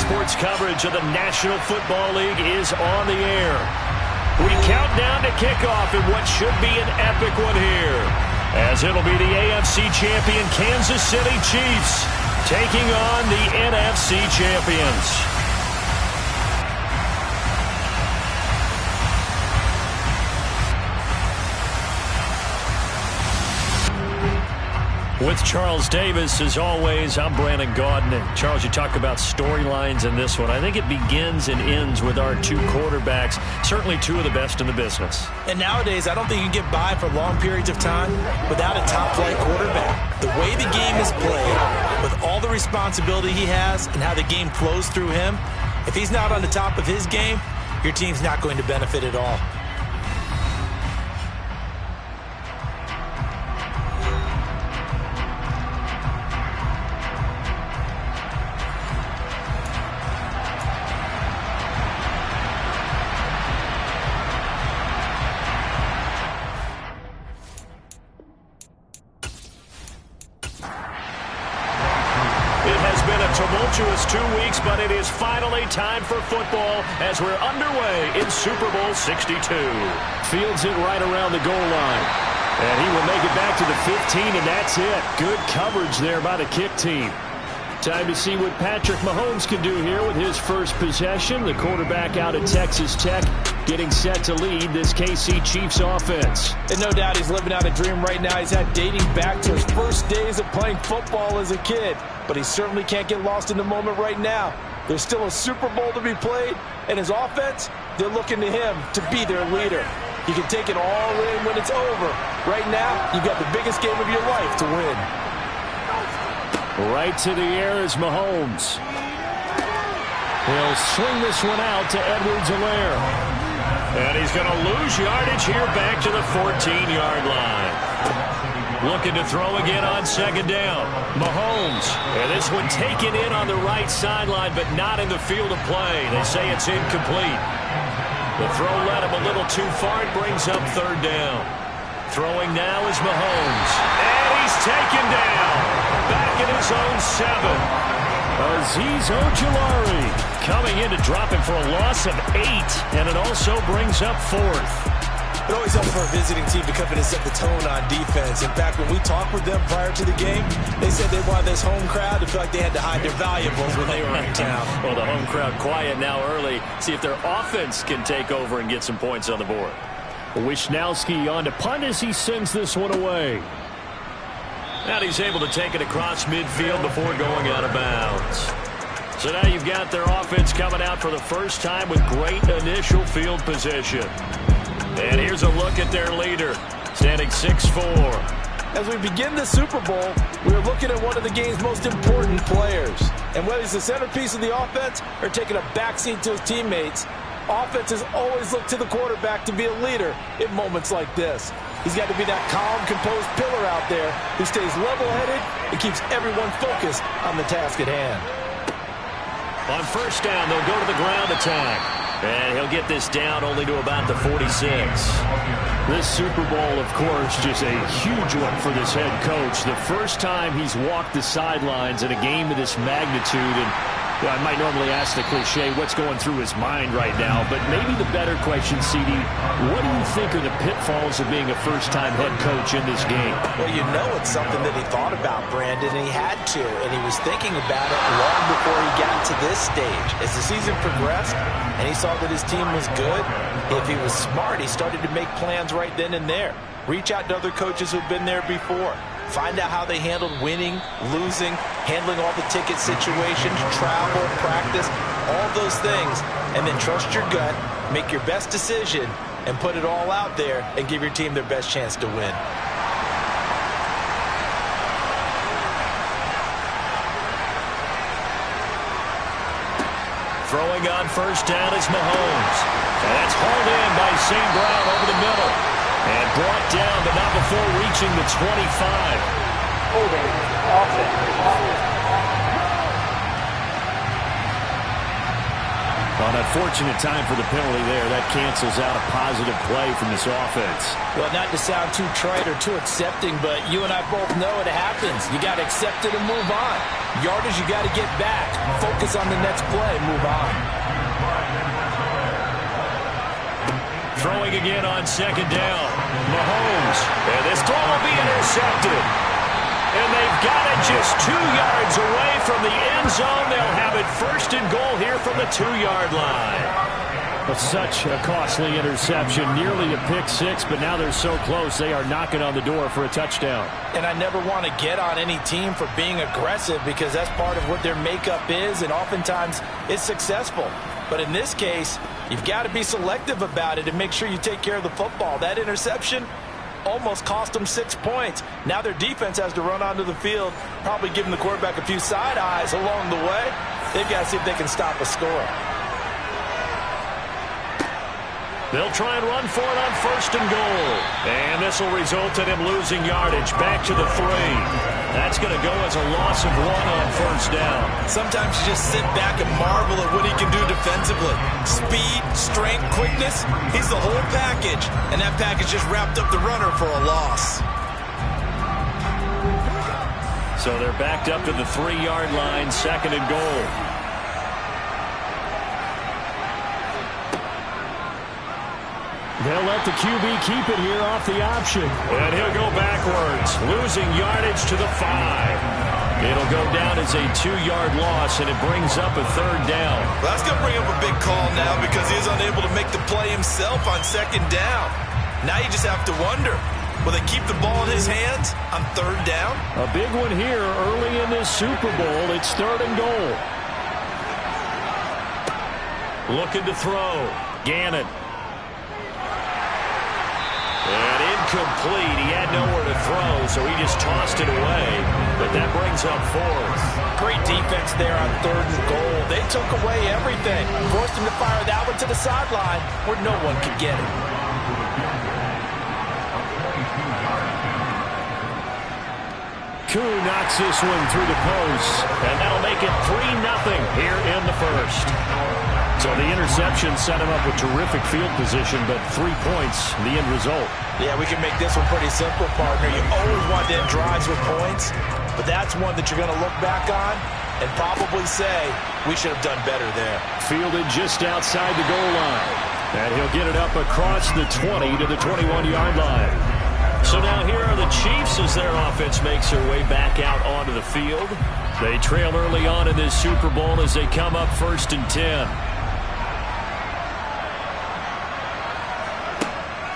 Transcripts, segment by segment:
Sports coverage of the National Football League is on the air. We count down to kickoff in what should be an epic one here, as it'll be the AFC champion Kansas City Chiefs taking on the NFC champions. With Charles Davis, as always, I'm Brandon Gaudin. And Charles, you talk about storylines in this one. I think it begins and ends with our two quarterbacks, certainly two of the best in the business. And nowadays, I don't think you can get by for long periods of time without a top-flight quarterback. The way the game is played, with all the responsibility he has and how the game flows through him, if he's not on the top of his game, your team's not going to benefit at all. Tumultuous 2 weeks, but it is finally time for football as we're underway in Super Bowl 62. Fields it right around the goal line. And he will make it back to the 15, and that's it. Good coverage there by the kick team. Time to see what Patrick Mahomes can do here with his first possession. The quarterback out of Texas Tech getting set to lead this KC Chiefs offense. And no doubt he's living out a dream right now. He's had dating back to his first days of playing football as a kid. But he certainly can't get lost in the moment right now. There's still a Super Bowl to be played, and his offense, they're looking to him to be their leader. He can take it all in when it's over. Right now, you've got the biggest game of your life to win. Right to the air is Mahomes. He'll swing this one out to Edwards-Helaire. And he's going to lose yardage here back to the 14-yard line. Looking to throw again on second down. Mahomes. And this one taken in on the right sideline, but not in the field of play. They say it's incomplete. The throw led him a little too far. It brings up third down. Throwing now is Mahomes. And he's taken down. Back in his own 7. Azeez Ojulari coming in to drop him for a loss of 8. And it also brings up fourth. It always helps for a visiting team to come in and set the tone on defense. In fact, when we talked with them prior to the game, they said they wanted this home crowd to feel like they had to hide their valuables when they were in town. Well, the home crowd quiet now early. See if their offense can take over and get some points on the board. Wishnowski on to punt as he sends this one away. And he's able to take it across midfield before going out of bounds. So now you've got their offense coming out for the first time with great initial field position. And here's a look at their leader, standing 6'4". As we begin the Super Bowl, we're looking at one of the game's most important players. And whether he's the centerpiece of the offense or taking a backseat to his teammates, offenses always look to the quarterback to be a leader in moments like this. He's got to be that calm, composed pillar out there who stays level-headed and keeps everyone focused on the task at hand. On first down, they'll go to the ground attack. And he'll get this down only to about the 46. This Super Bowl, of course, just a huge one for this head coach. The first time he's walked the sidelines in a game of this magnitude. And well, I might normally ask the cliche, what's going through his mind right now? But maybe the better question, CD, what do you think are the pitfalls of being a first-time head coach in this game? Well, you know it's something that he thought about, Brandon, and he had to. And he was thinking about it long before he got to this stage. As the season progressed and he saw that his team was good, if he was smart, he started to make plans right then and there. Reach out to other coaches who've been there before. Find out how they handled winning, losing, handling all the ticket situations, travel, practice, all those things. And then trust your gut, make your best decision, and put it all out there and give your team their best chance to win. Throwing on first down is Mahomes. And that's hauled in by St. Brown over the middle. And brought down, but not before reaching the 25. Holding, offense. An unfortunate time for the penalty there. That cancels out a positive play from this offense. Well, not to sound too trite or too accepting, but you and I both know it happens. You got to accept it and move on. Yardage, you got to get back. Focus on the next play. Move on. Throwing again on second down. Mahomes. And this throw will be intercepted. And they've got it just 2 yards away from the end zone. They'll have it first and goal here from the 2-yard line. Well, such a costly interception. Nearly a pick six, but now they're so close they are knocking on the door for a touchdown. And I never want to get on any team for being aggressive because that's part of what their makeup is, and oftentimes it's successful. But in this case, you've got to be selective about it and make sure you take care of the football. That interception almost cost them 6 points. Now their defense has to run onto the field, probably giving the quarterback a few side eyes along the way. They've got to see if they can stop a score. They'll try and run for it on first and goal. And this will result in him losing yardage back to the 3. That's going to go as a loss of 1 on first down. Sometimes you just sit back and marvel at what he can do defensively. Speed, strength, quickness, he's the whole package. And that package just wrapped up the runner for a loss. So they're backed up to the 3-yard line, second and goal. They'll let the QB keep it here off the option. And he'll go backwards, losing yardage to the 5. It'll go down as a 2-yard loss, and it brings up a third down. Well, that's going to bring up a big call now because he is unable to make the play himself on second down. Now you just have to wonder, will they keep the ball in his hands on third down? A big one here early in this Super Bowl. It's third and goal. Looking to throw. Gannon. And incomplete. He had nowhere to throw, so he just tossed it away. But that brings up fourth. Great defense there on third and goal. They took away everything. Forced him to fire that one to the sideline where no one could get it. Koo knocks this one through the post. And that'll make it 3-0 here in the first. So the interception set him up with terrific field position, but 3 points, the end result. Yeah, we can make this one pretty simple, partner. You always want to end drives with points, but that's one that you're going to look back on and probably say, we should have done better there. Fielded just outside the goal line. And he'll get it up across the 20 to the 21-yard line. So now here are the Chiefs as their offense makes their way back out onto the field. They trail early on in this Super Bowl as they come up first and 10.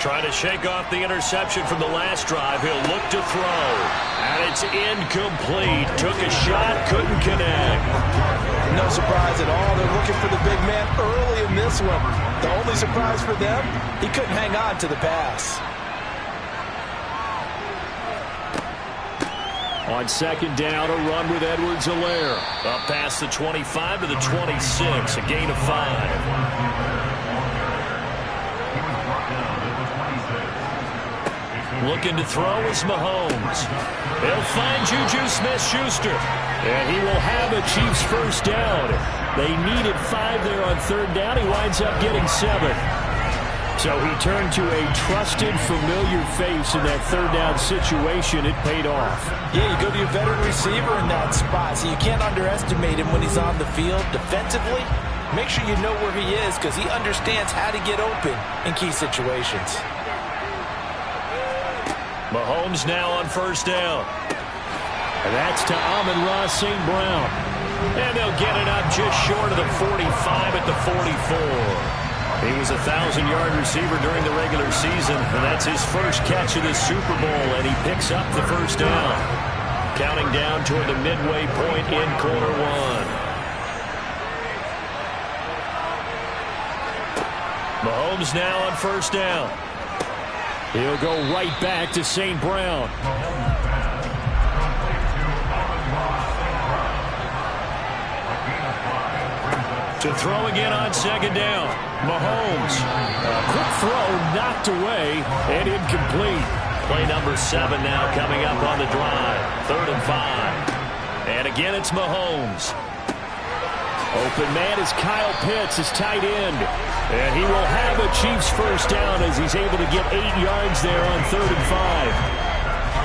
Trying to shake off the interception from the last drive. He'll look to throw. And it's incomplete. Took a shot, couldn't connect. No surprise at all. They're looking for the big man early in this one. The only surprise for them, he couldn't hang on to the pass. On second down, a run with Edwards-Helaire. Up past the 25 to the 26, a gain of 5. Looking to throw is Mahomes. He'll find Juju Smith-Schuster. And he will have a Chiefs first down. They needed 5 there on third down. He winds up getting 7. So he turned to a trusted, familiar face in that third down situation. It paid off. Yeah, you go to your veteran receiver in that spot, so you can't underestimate him when he's on the field defensively. Make sure you know where he is because he understands how to get open in key situations. Mahomes now on first down. And that's to Amon-Ra St. Brown. And they'll get it up just short of the 45 at the 44. He was a 1,000-yard receiver during the regular season, and that's his first catch of this Super Bowl, and he picks up the first down. Counting down toward the midway point in quarter one. Mahomes now on first down. He'll go right back to St. Brown. To throw again on second down. Mahomes. A quick throw knocked away and incomplete. Play number 7 now coming up on the drive. 3rd and 5. And again it's Mahomes. Open man is Kyle Pitts, his tight end. And he will have a Chiefs first down as he's able to get 8 yards there on 3rd and 5.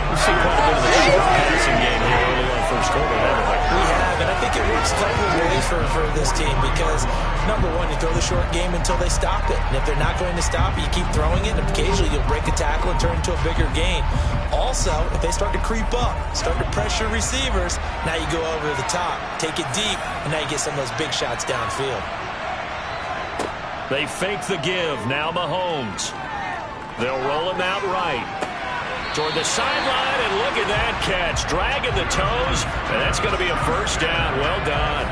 We've seen quite a bit of the Chiefs passing game here early on first quarter, haven't we? We have, and I think it works a couple of ways for this team because, number one, you throw the short game until they stop it. And if they're not going to stop it, you keep throwing it, and occasionally you'll break a tackle and turn into a bigger gain. Also, if they start to creep up, start to pressure receivers, now you go over the top, take it deep, and now you get some of those big shots downfield. They fake the give. Now Mahomes. They'll roll him out right. Toward the sideline, and look at that catch. Dragging the toes, and that's going to be a first down. Well done.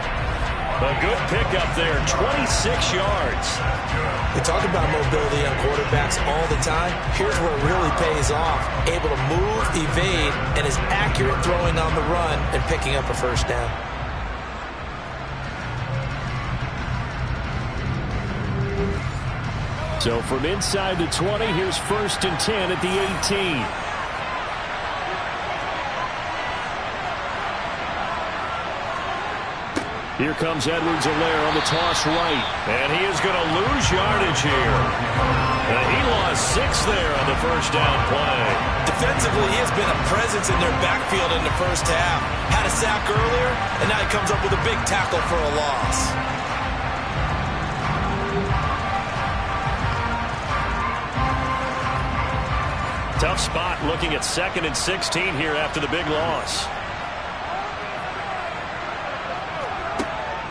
A good pickup there, 26 yards. We talk about mobility on quarterbacks all the time. Here's where it really pays off. Able to move, evade, and is accurate throwing on the run and picking up a first down. So from inside the 20, here's 1st and 10 at the 18. Here comes Edwards-Helaire on the toss right. And he is going to lose yardage here. And he lost 6 there on the first down play. Defensively, he has been a presence in their backfield in the first half. Had a sack earlier, and now he comes up with a big tackle for a loss. Tough spot looking at 2nd and 16 here after the big loss.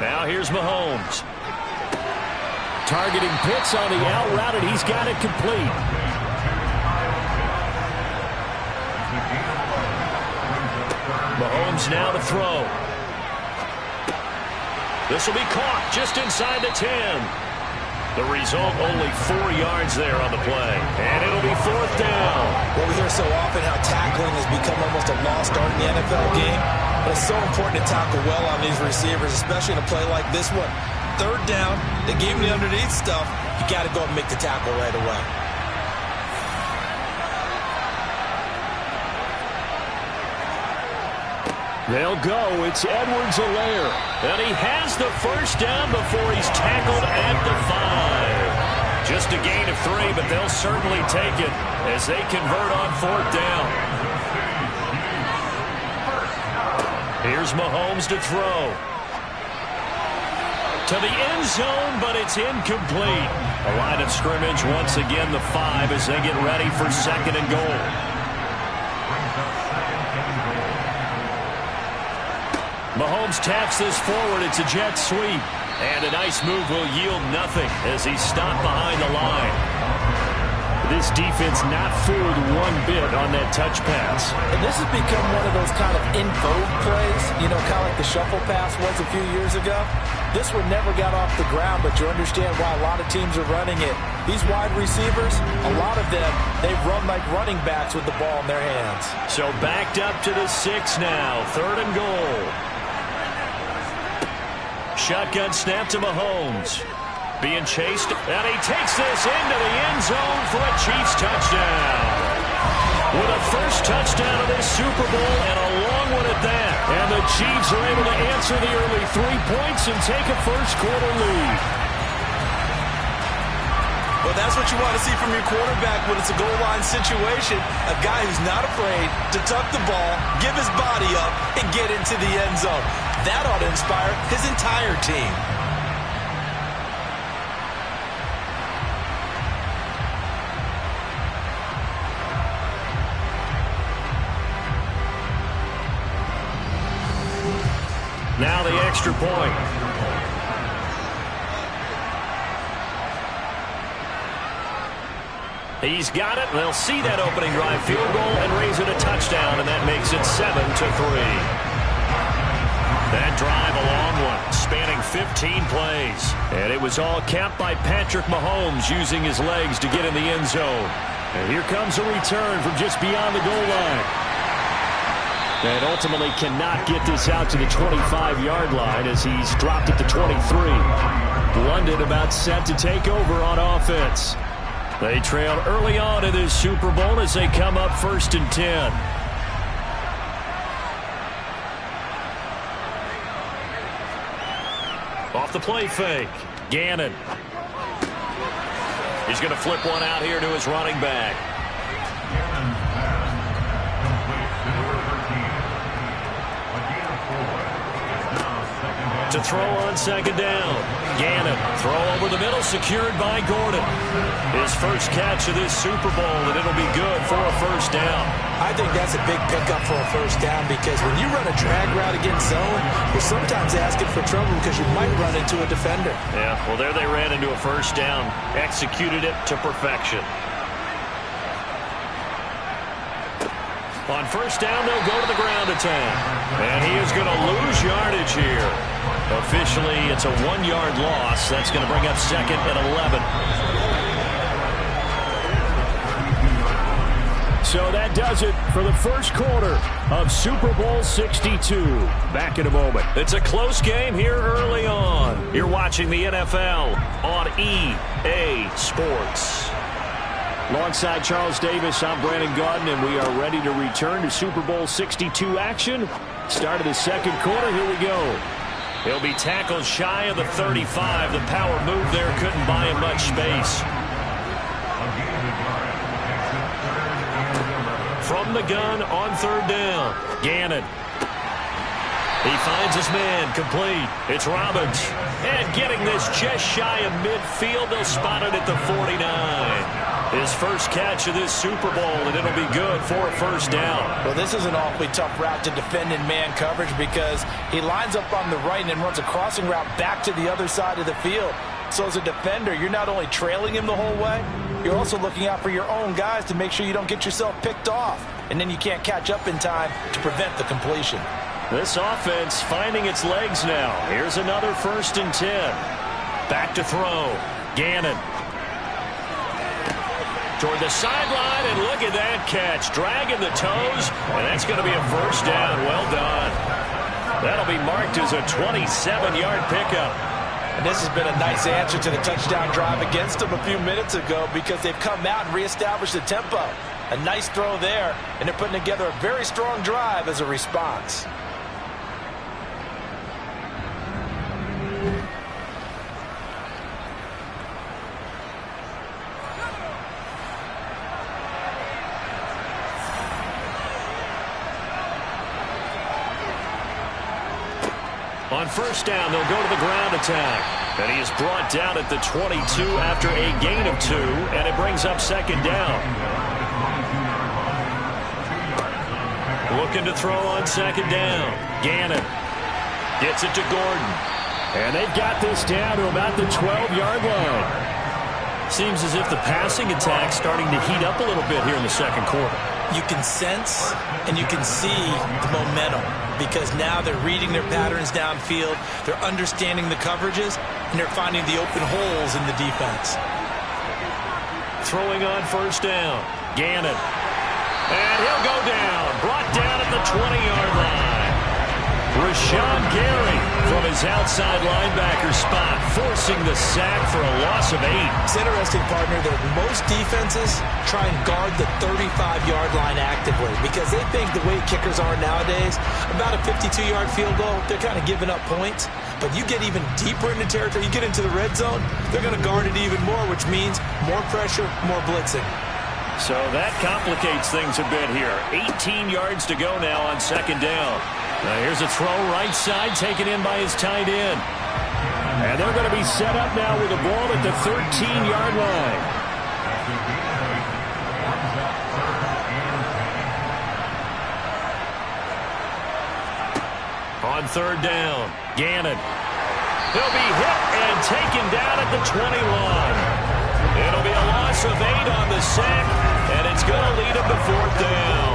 Now here's Mahomes. Targeting Pitts on the out route, and he's got it complete. Mahomes now to throw. This will be caught just inside the 10. The result, only 4 yards there on the play. And it'll be 4th down. Well, we hear so often how tackling has become almost a lost art in the NFL game. But it's so important to tackle well on these receivers, especially in a play like this one. 3rd down, they gave him the underneath stuff. You got to go and make the tackle right away. They'll go. It's Edwards-Helaire. And he has the first down before he's tackled at the 5. Just a gain of 3, but they'll certainly take it as they convert on 4th down. Here's Mahomes to throw. To the end zone, but it's incomplete. A line of scrimmage, once again, the 5 as they get ready for 2nd and goal. Mahomes taps this forward. It's a jet sweep. And a nice move will yield nothing as he's stopped behind the line. This defense not fooled one bit on that touch pass. And this has become one of those kind of in vogue plays, you know, kind of like the shuffle pass was a few years ago. This one never got off the ground, but you understand why a lot of teams are running it. These wide receivers, a lot of them, they run like running backs with the ball in their hands. So backed up to the 6 now, 3rd and goal. Shotgun snap to Mahomes. Being chased, and he takes this into the end zone for a Chiefs touchdown. With a first touchdown of this Super Bowl, and a long one at that. And the Chiefs are able to answer the early 3 points and take a first-quarter lead. Well, that's what you want to see from your quarterback when it's a goal line situation. A guy who's not afraid to tuck the ball, give his body up, and get into the end zone. That ought to inspire his entire team. Now the extra point. He's got it. They'll see that opening drive field goal and raise it a touchdown, and that makes it 7-3. That drive, a long one, spanning 15 plays. And it was all capped by Patrick Mahomes using his legs to get in the end zone. And here comes a return from just beyond the goal line. And ultimately cannot get this out to the 25-yard line as he's dropped at the 23. London about set to take over on offense. They trail early on in this Super Bowl as they come up 1st and 10. Off the play fake. Gannon. He's going to flip one out here to his running back. To throw on second down. Gannon, throw over the middle, secured by Gordon. His first catch of this Super Bowl, and it'll be good for a first down. I think that's a big pickup for a first down because when you run a drag route against zone, you're sometimes asking for trouble because you might run into a defender. Yeah, well, there they ran into a first down. Executed it to perfection. On first down, they'll go to the ground attack. And he is going to lose yardage here. Officially, it's a 1-yard loss. That's going to bring up second and 11. So that does it for the first quarter of Super Bowl 62. Back in a moment. It's a close game here early on. You're watching the NFL on EA Sports. Alongside Charles Davis, I'm Brandon Gaudin, and we are ready to return to Super Bowl 62 action. Start of the second quarter. Here we go. He'll be tackled shy of the 35. The power move there couldn't buy him much space. From the gun on third down. Gannon. He finds his man, complete. It's Robbins. And getting this just shy of midfield, they'll spot it at the 49. His first catch of this Super Bowl, and it'll be good for a first down. Well, this is an awfully tough route to defend in man coverage because he lines up on the right and then runs a crossing route back to the other side of the field. So as a defender, you're not only trailing him the whole way, you're also looking out for your own guys to make sure you don't get yourself picked off. And then you can't catch up in time to prevent the completion. This offense finding its legs now. Here's another 1st and 10. Back to throw. Gannon. Toward the sideline, and look at that catch. Dragging the toes, and that's going to be a first down. Well done. That'll be marked as a 27-yard pickup. And this has been a nice answer to the touchdown drive against them a few minutes ago because they've come out and reestablished the tempo. A nice throw there, and they're putting together a very strong drive as a response. On first down, they'll go to the ground attack. And he is brought down at the 22 after a gain of 2, and it brings up second down. Looking to throw on second down. Gannon gets it to Gordon. And they've got this down to about the 12-yard line. Seems as if the passing attack's starting to heat up a little bit here in the second quarter. You can sense and you can see the momentum because now they're reading their patterns downfield, they're understanding the coverages, and they're finding the open holes in the defense. Throwing on first down. Gannon. And he'll go down. Brought down at the 20-yard line. Rashawn Gary from his outside linebacker spot, forcing the sack for a loss of 8. It's interesting, partner, that most defenses try and guard the 35-yard line actively because they think the way kickers are nowadays, about a 52-yard field goal, they're kind of giving up points. But you get even deeper into territory, you get into the red zone, they're going to guard it even more, which means more pressure, more blitzing. So that complicates things a bit here. 18 yards to go now on second down. Now here's a throw right side taken in by his tight end. And they're going to be set up now with the ball at the 13-yard line. On third down, Gannon. He'll be hit and taken down at the 20-line. It'll be a loss of 8 on the sack, and it's going to lead him to fourth down.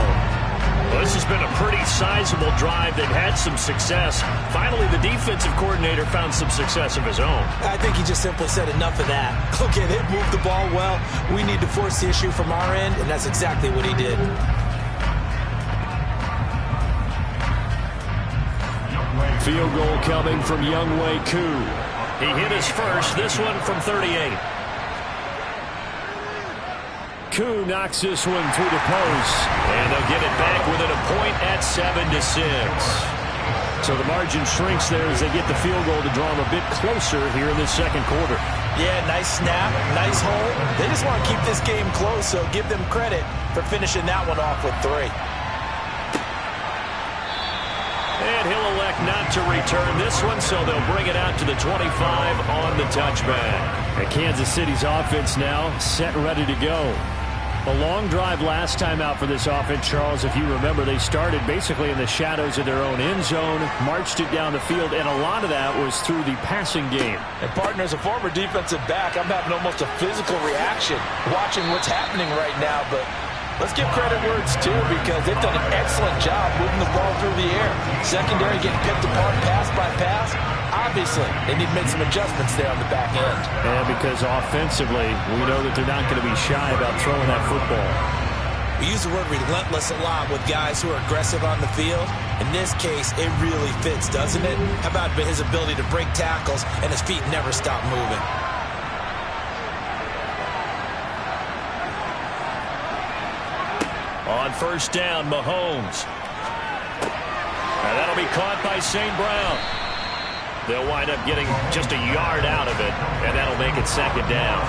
Well, this has been a pretty sizable drive. They've had some success. Finally, the defensive coordinator found some success of his own. I think he just simply said enough of that. Okay, they moved the ball well. We need to force the issue from our end, and that's exactly what he did. Field goal coming from Younghoe Koo. He hit his first, this one from 38. Koo knocks this one through the post. And they'll get it back within a point at 7-6. So the margin shrinks there as they get the field goal to draw them a bit closer here in this second quarter. Yeah, nice snap, nice hole. They just want to keep this game close, so give them credit for finishing that one off with 3. And he'll elect not to return this one, so they'll bring it out to the 25 on the touchback. And Kansas City's offense now set and ready to go. A long drive last time out for this offense, Charles. If you remember, they started basically in the shadows of their own end zone, marched it down the field, and a lot of that was through the passing game. And, partner, as a former defensive back, I'm having almost a physical reaction watching what's happening right now. But let's give credit where it's due, because they've done an excellent job moving the ball through the air. Secondary getting picked apart pass by pass. Obviously, they need to make some adjustments there on the back end. And because offensively, we know that they're not going to be shy about throwing that football. We use the word relentless a lot with guys who are aggressive on the field. In this case, it really fits, doesn't it? How about his ability to break tackles and his feet never stop moving? On first down, Mahomes. And that'll be caught by St. Brown. They'll wind up getting just a yard out of it, and that'll make it second down.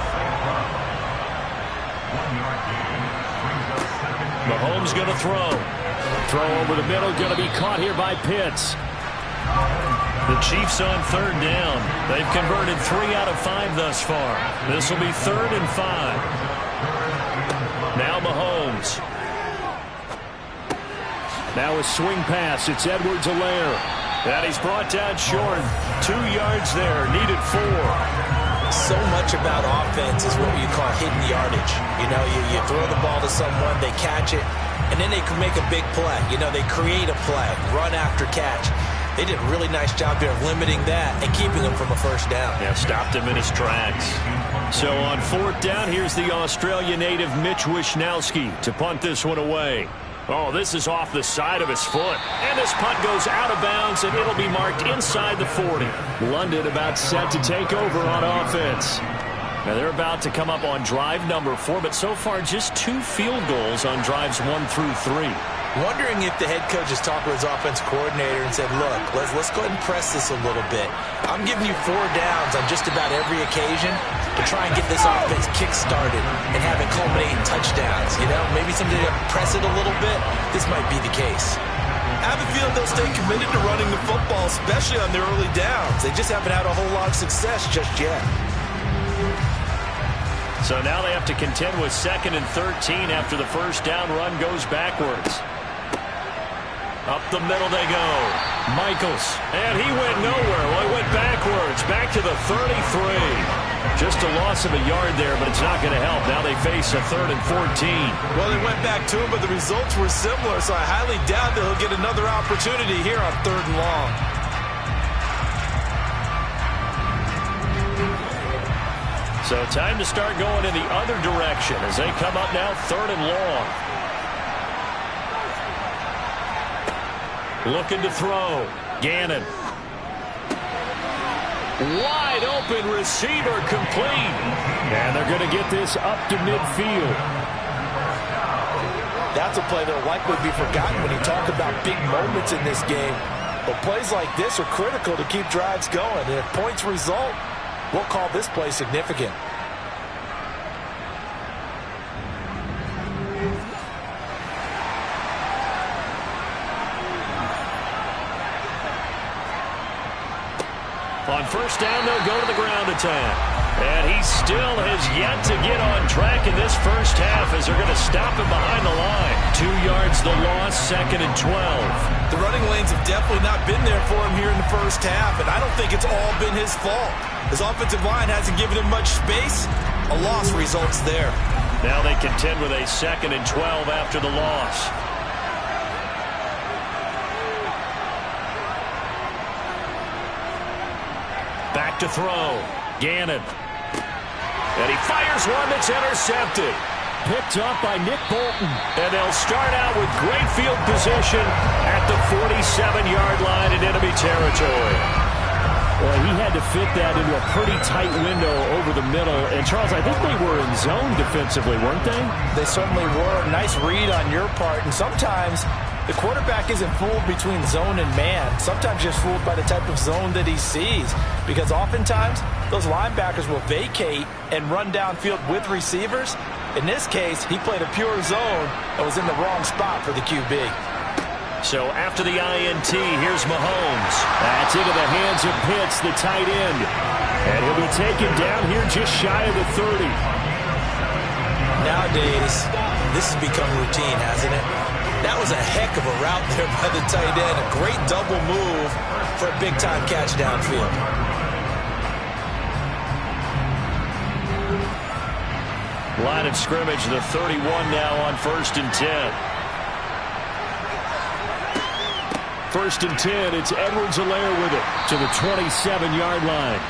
Mahomes going to throw. Throw over the middle, going to be caught here by Pitts. The Chiefs on third down. They've converted 3 out of 5 thus far. This will be 3rd and 5. Now Mahomes. Now a swing pass. It's Edwards-Helaire. And he's brought down short. 2 yards there. Needed 4. So much about offense is what you call hidden yardage. You know, you throw the ball to someone, they catch it, and then they can make a big play. You know, they create a play, run after catch. They did a really nice job there of limiting that and keeping him from a first down. Yeah, stopped him in his tracks. So on 4th down, here's the Australia native Mitch Wishnowsky to punt this one away. Oh, this is off the side of his foot. And this punt goes out of bounds, and it'll be marked inside the 40. London about set to take over on offense. Now they're about to come up on drive number 4, but so far just 2 field goals on drives 1 through 3. Wondering if the head coach has talked with his offense coordinator and said, look, let's go ahead and press this a little bit. I'm giving you 4 downs on just about every occasion to try and get this offense kick-started and have it culminate in touchdowns. You know, maybe somebody to press it a little bit. This might be the case. I have a feeling they'll stay committed to running the football, especially on their early downs. They just haven't had a whole lot of success just yet. So now they have to contend with 2nd and 13 after the first down run goes backwards. Up the middle they go. Michaels. And he went nowhere. Well, he went backwards. Back to the 33. Just a loss of a yard there, but it's not going to help. Now they face a 3rd and 14. Well, they went back to him, but the results were similar, so I highly doubt that he'll get another opportunity here on 3rd and long. So time to start going in the other direction as they come up now 3rd and long. Looking to throw. Gannon. Wide open receiver complete. And they're going to get this up to midfield. That's a play that will likely be forgotten when you talk about big moments in this game. But plays like this are critical to keep drives going. And if points result, we'll call this play significant. On first down, they'll go to the ground attack. And he still has yet to get on track in this first half as they're going to stop him behind the line. 2 yards the loss, 2nd and 12. The running lanes have definitely not been there for him here in the first half, and I don't think it's all been his fault. His offensive line hasn't given him much space. A loss results there. Now they contend with a 2nd and 12 after the loss. Back to throw. Gannon. And he fires one that's intercepted. Picked up by Nick Bolton. And they'll start out with great field position at the 47-yard line in enemy territory. Well, he had to fit that into a pretty tight window over the middle. And, Charles, I think they were in zone defensively, weren't they? They certainly were. Nice read on your part. And sometimes the quarterback isn't fooled between zone and man. Sometimes just fooled by the type of zone that he sees. Because oftentimes, those linebackers will vacate and run downfield with receivers. In this case, he played a pure zone and was in the wrong spot for the QB. So after the INT, here's Mahomes. That's into the hands of Pitts, the tight end. And he'll be taken down here just shy of the 30. Nowadays, this has become routine, hasn't it? That was a heck of a route there by the tight end. A great double move for a big-time catch downfield. Line of scrimmage, the 31 now on 1st and 10. 1st and 10, it's Edwards-Helaire with it to the 27-yard line.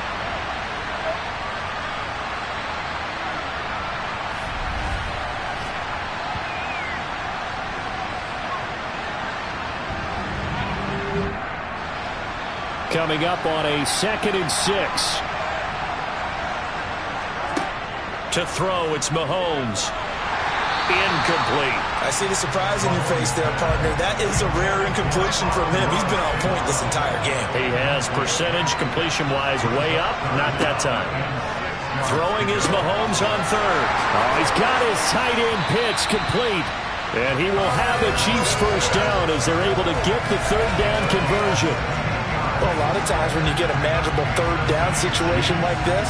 Coming up on a 2nd and 6. To throw, it's Mahomes. Incomplete. I see the surprise in your face there, partner. That is a rare incompletion from him. He's been on point this entire game. He has percentage completion-wise way up. Not that time. Throwing is Mahomes on 3rd. Oh, he's got his tight end pitch complete. And he will have the Chiefs first down as they're able to get the 3rd down conversion. Well, a lot of times when you get a manageable 3rd down situation like this,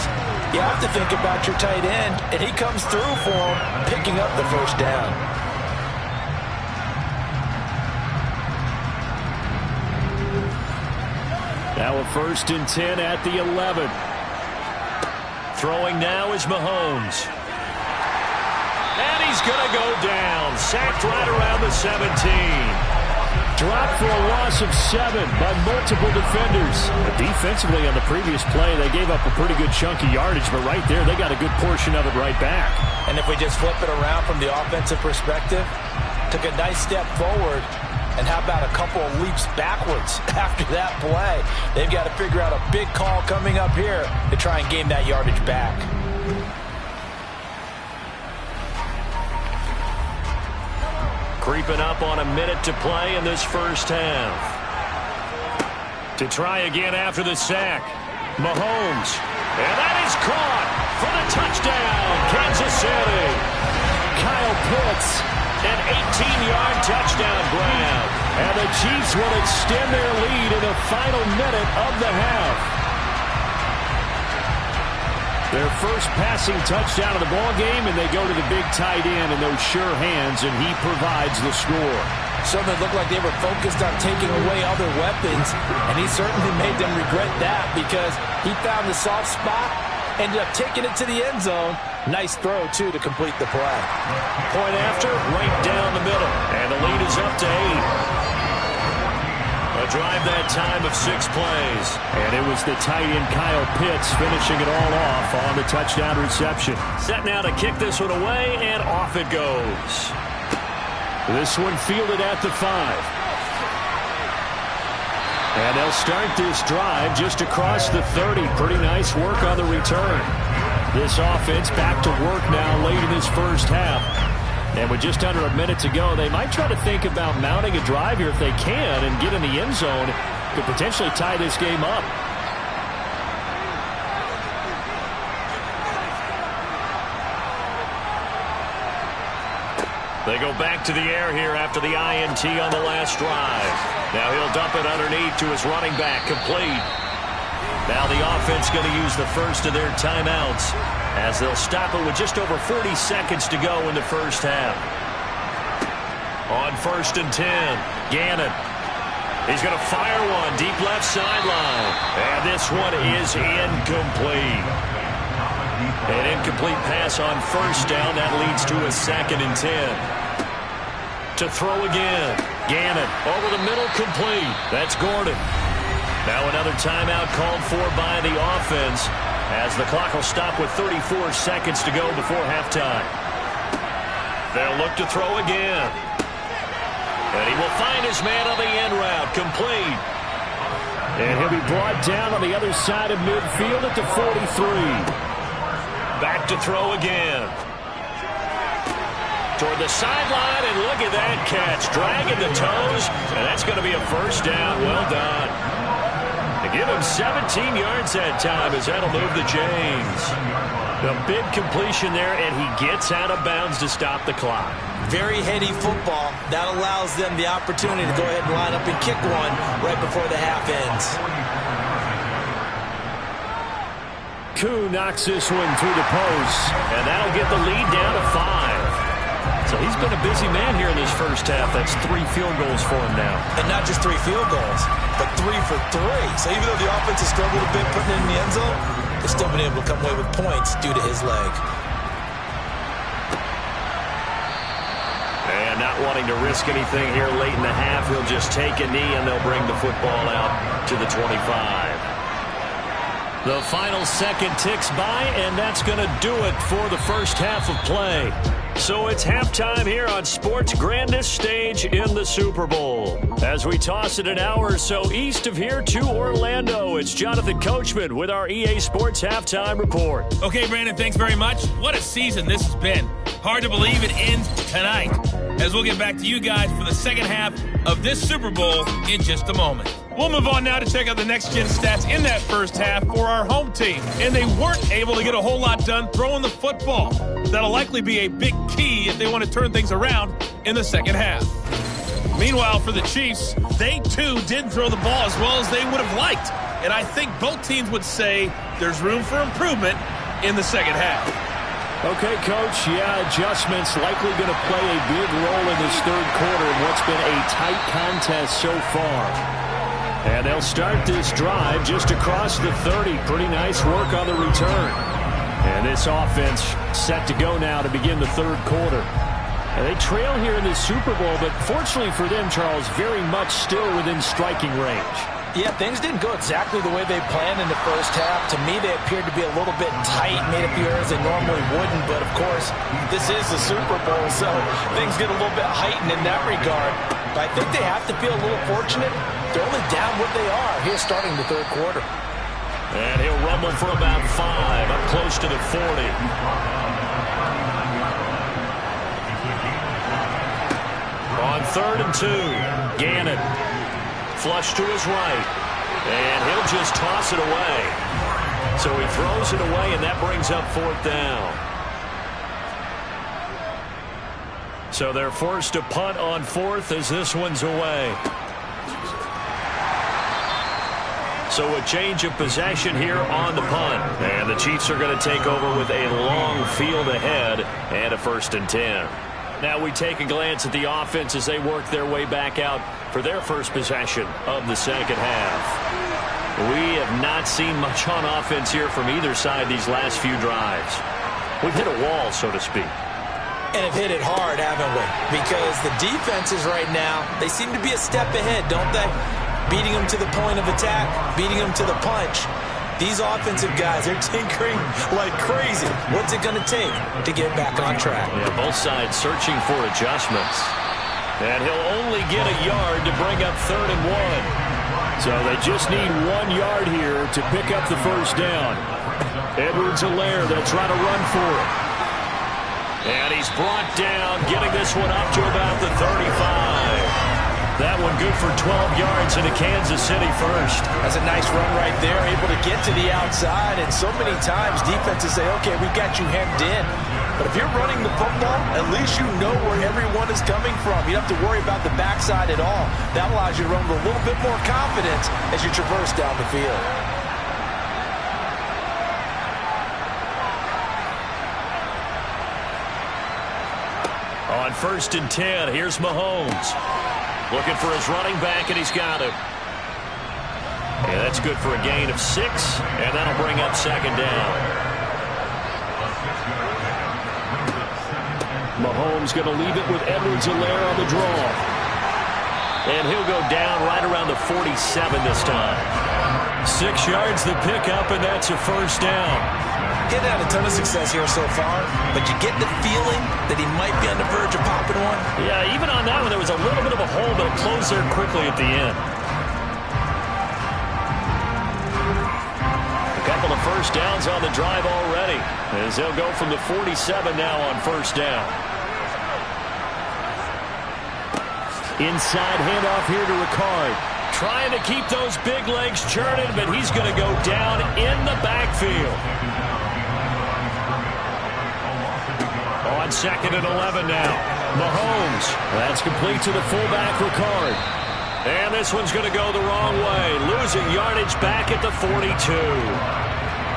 you have to think about your tight end, and he comes through for him, picking up the 1st down. Now a 1st and 10 at the 11. Throwing now is Mahomes. And he's going to go down. Sacked right around the 17. Dropped for a loss of 7 by multiple defenders. But defensively on the previous play, they gave up a pretty good chunk of yardage, but right there, they got a good portion of it right back. And if we just flip it around from the offensive perspective, took a nice step forward, and how about a couple of leaps backwards after that play? They've got to figure out a big call coming up here to try and gain that yardage back. Creeping up on a minute to play in this first half. To try again after the sack. Mahomes. And that is caught for the touchdown, Kansas City. Kyle Pitts. An 18-yard touchdown grab. And the Chiefs will extend their lead in the final minute of the half. Their first passing touchdown of the ball game, and they go to the big tight end in those sure hands, and he provides the score. Certainly looked like they were focused on taking away other weapons, and he certainly made them regret that because he found the soft spot, ended up taking it to the end zone. Nice throw, too, to complete the play. Point after, right down the middle, and the lead is up to 8. A drive that time of 6 plays. And it was the tight end Kyle Pitts finishing it all off on the touchdown reception. Set now to kick this one away, and off it goes. This one fielded at the 5. And they'll start this drive just across the 30. Pretty nice work on the return. This offense back to work now late in this first half. And with just under a minute to go, they might try to think about mounting a drive here if they can and get in the end zone. Could potentially tie this game up. They go back to the air here after the INT on the last drive. Now he'll dump it underneath to his running back, complete. Now the offense going to use the first of their timeouts as they'll stop it with just over 40 seconds to go in the first half. On 1st and 10, Gannon. He's going to fire one deep left sideline. And this one is incomplete. An incomplete pass on 1st down. That leads to a 2nd and 10. To throw again. Gannon over the middle, complete. That's Gordon. Now another timeout called for by the offense as the clock will stop with 34 seconds to go before halftime. They'll look to throw again. And he will find his man on the end route, complete. And he'll be brought down on the other side of midfield at the 43. Back to throw again. Toward the sideline, and look at that catch. Dragging the toes, and that's going to be a first down. Well done. To give him 17 yards that time, as that'll move the chains. A big completion there, and he gets out of bounds to stop the clock. Very heady football. That allows them the opportunity to go ahead and line up and kick one right before the half ends. Koo knocks this one through the post, and that'll get the lead down to 5. So he's been a busy man here in this first half. That's 3 field goals for him now. And not just 3 field goals, but 3 for 3. So even though the offense has struggled a bit putting it in the end zone, they've still been able to come away with points due to his leg. And not wanting to risk anything here late in the half, he'll just take a knee and they'll bring the football out to the 25. The final second ticks by, and that's going to do it for the first half of play. So it's halftime here on sports' grandest stage in the Super Bowl. As we toss it an hour or so east of here to Orlando, it's Jonathan Coachman with our EA Sports Halftime Report. Okay, Brandon, thanks very much. What a season this has been. Hard to believe it ends tonight. As we'll get back to you guys for the second half of this Super Bowl in just a moment. We'll move on now to check out the next-gen stats in that first half for our home team. And they weren't able to get a whole lot done throwing the football. That'll likely be a big key if they want to turn things around in the second half. Meanwhile, for the Chiefs, they too didn't throw the ball as well as they would have liked. And I think both teams would say there's room for improvement in the second half. Okay, Coach, adjustments likely going to play a big role in this third quarter in what's been a tight contest so far. And they'll start this drive just across the 30. Pretty nice work on the return. And this offense set to go now to begin the third quarter. And they trail here in the Super Bowl, but fortunately for them, Charles, very much still within striking range. Yeah, things didn't go exactly the way they planned in the first half. To me, they appeared to be a little bit tight, made a few errors they normally wouldn't. But, of course, this is the Super Bowl, so things get a little bit heightened in that regard. But I think they have to feel a little fortunate. They're only down what they are here starting the third quarter. And he'll rumble for about 5, up close to the 40. On 3rd and 2, Gannon. Flush to his right. And he'll just toss it away. So he throws it away, and that brings up 4th down. So they're forced to punt on 4th as this one's away. So a change of possession here on the punt. And the Chiefs are going to take over with a long field ahead and a 1st and 10. Now we take a glance at the offense as they work their way back out for their first possession of the second half. We have not seen much on offense here from either side these last few drives. We've hit a wall, so to speak. And have hit it hard, haven't we? Because the defenses right now, they seem to be a step ahead, don't they? Beating them to the point of attack, beating them to the punch. These offensive guys, they're tinkering like crazy. What's it going to take to get back on track? Yeah, both sides searching for adjustments. And he'll only get a yard to bring up 3rd and 1. So they just need 1 yard here to pick up the first down. Edwards-Helaire, they'll try to run for it. And he's brought down, getting this one up to about the 35. That one good for 12 yards into Kansas City first. That's a nice run right there, able to get to the outside. And so many times defenses say, okay, we got you hemmed in. But if you're running the football, at least you know where everyone is coming from. You don't have to worry about the backside at all. That allows you to run with a little bit more confidence as you traverse down the field. On 1st and 10, here's Mahomes. Looking for his running back, and he's got him. Yeah, that's good for a gain of 6, and that'll bring up 2nd down. Mahomes going to leave it with Edwards-Helaire on the draw. And he'll go down right around the 47 this time. 6 yards the pickup, and that's a first down. Getting had a ton of success here so far, but you get the feeling that he might be on the verge of popping one. Yeah, even on that one, there was a little bit of a hole, but it closed there quickly at the end. first downs on the drive already, as they'll go from the 47 now on first down. Inside handoff here to Ricard. Trying to keep those big legs churning, but he's going to go down in the backfield. On 2nd and 11 now. Mahomes. That's complete to the fullback, Ricard. And this one's going to go the wrong way. Losing yardage back at the 42.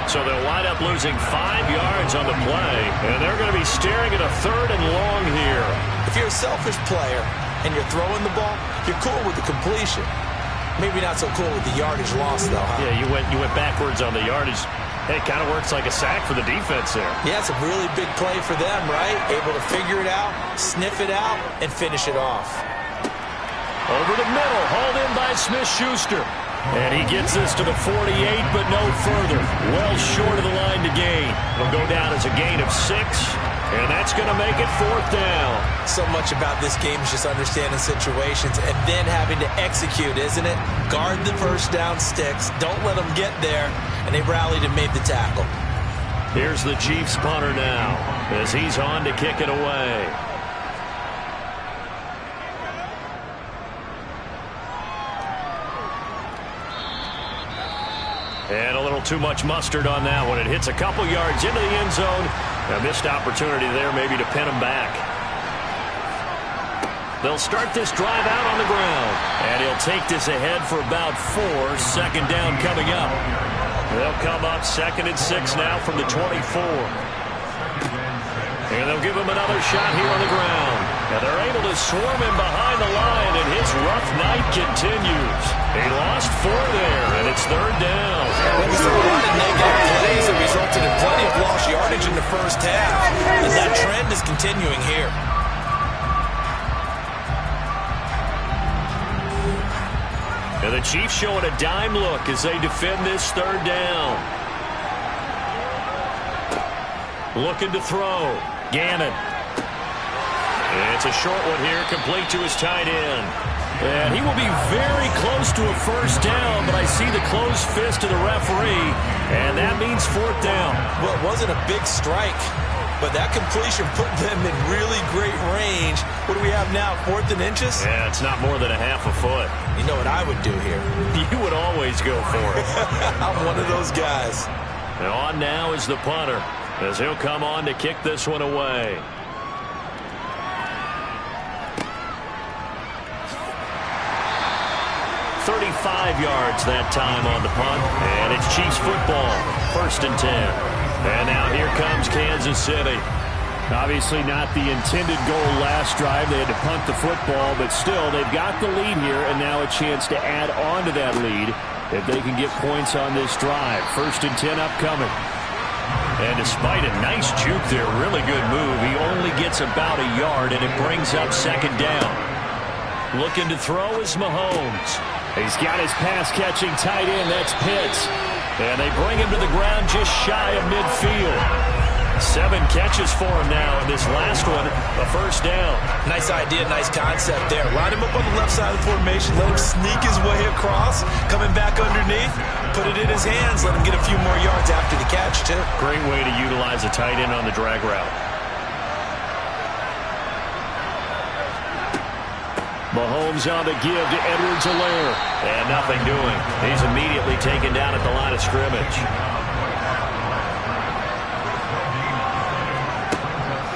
So they'll wind up losing 5 yards on the play. And they're going to be staring at a 3rd and long here. If you're a selfish player and you're throwing the ball, you're cool with the completion. Maybe not so cool with the yardage loss, though, huh? Yeah, you went backwards on the yardage. Hey, it kind of works like a sack for the defense there. Yeah, it's a really big play for them, right? Able to figure it out, sniff it out, and finish it off. Over the middle, hauled in by Smith-Schuster. And he gets this to the 48, but no further. Well short of the line to gain. It'll go down as a gain of 6. And that's going to make it 4th down. So much about this game is just understanding situations and then having to execute, isn't it? Guard the first down sticks. Don't let them get there. And they rallied and made the tackle. Here's the Chiefs punter now as he's on to kick it away. And a little too much mustard on that one. It hits a couple yards into the end zone. A missed opportunity there maybe to pin him back. They'll start this drive out on the ground. And he'll take this ahead for about 4. 2nd down coming up. They'll come up 2nd and 6 now from the 24. And they'll give him another shot here on the ground. And they're able to swarm him behind the line, and his rough night continues. He lost 4 there, and it's 3rd down. There was a lot of negative plays that resulted in plenty of lost yardage in the first half. And that trend is continuing here. And the Chiefs showing a dime look as they defend this 3rd down. Looking to throw. Gannon. It's a short one here, complete to his tight end. And he will be very close to a first down, but I see the closed fist of the referee, and that means 4th down. Well, it wasn't a big strike, but that completion put them in really great range. What do we have now, 4th and inches? Yeah, it's not more than a half a foot. You know what I would do here? You would always go for it. I'm one of those guys. And on now is the punter, as he'll come on to kick this one away. 35 yards that time on the punt, and it's Chiefs football, 1st and 10. And now here comes Kansas City. Obviously not the intended goal last drive. They had to punt the football, but still, they've got the lead here, and now a chance to add on to that lead if they can get points on this drive. 1st and 10 upcoming. And despite a nice juke there, really good move, he only gets about a yard, and it brings up 2nd down. Looking to throw is Mahomes. He's got his pass-catching tight end. That's Pitts. And they bring him to the ground just shy of midfield. 7 catches for him now, and this last one, a first down. Nice idea, nice concept there. Line him up on the left side of the formation, let him sneak his way across, coming back underneath, put it in his hands, let him get a few more yards after the catch, too. Great way to utilize a tight end on the drag route. Mahomes on the give to Edwards-Helaire. And nothing doing. He's immediately taken down at the line of scrimmage.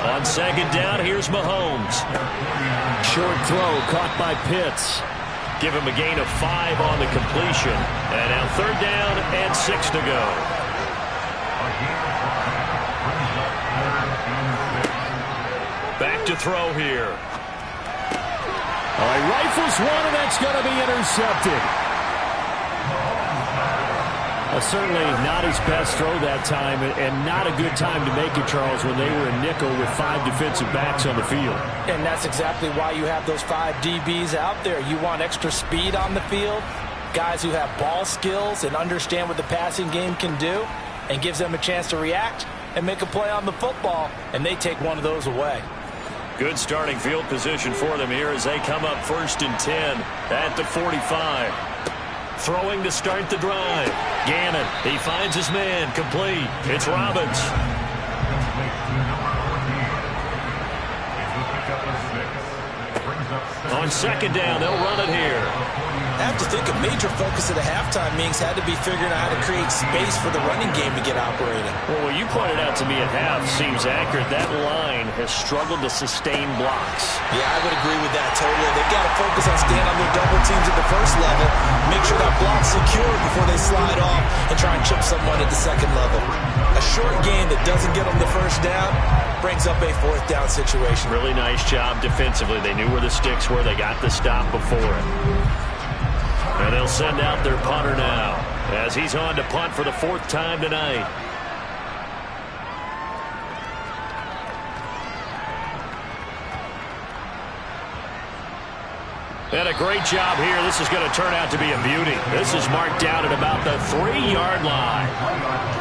On 2nd down, here's Mahomes. Short throw caught by Pitts. Give him a gain of 5 on the completion. And now 3rd down and 6 to go. Back to throw here. All right, rifles one, and that's going to be intercepted. Certainly not his best throw that time, and not a good time to make it, Charles, when they were in nickel with 5 defensive backs on the field. And that's exactly why you have those 5 DBs out there. You want extra speed on the field, guys who have ball skills and understand what the passing game can do, and gives them a chance to react and make a play on the football, and they take one of those away. Good starting field position for them here as they come up 1st and 10 at the 45. Throwing to start the drive. Gannon, he finds his man, complete. It's Robbins. On second down, they'll run it here. I have to think a major focus of the halftime meetings had to be figuring out how to create space for the running game to get operating. Well, what you pointed out to me at half seems accurate. That line has struggled to sustain blocks. Yeah, I would agree with that totally. They've got to focus on staying on their double teams at the first level, make sure that block's secure before they slide off and try and chip someone at the second level. A short gain that doesn't get them the first down brings up a fourth down situation. Really nice job defensively. They knew where the sticks were. They got the stop before it. And they'll send out their punter now as he's on to punt for the fourth time tonight. And a great job here. This is going to turn out to be a beauty. This is marked down at about the 3-yard line.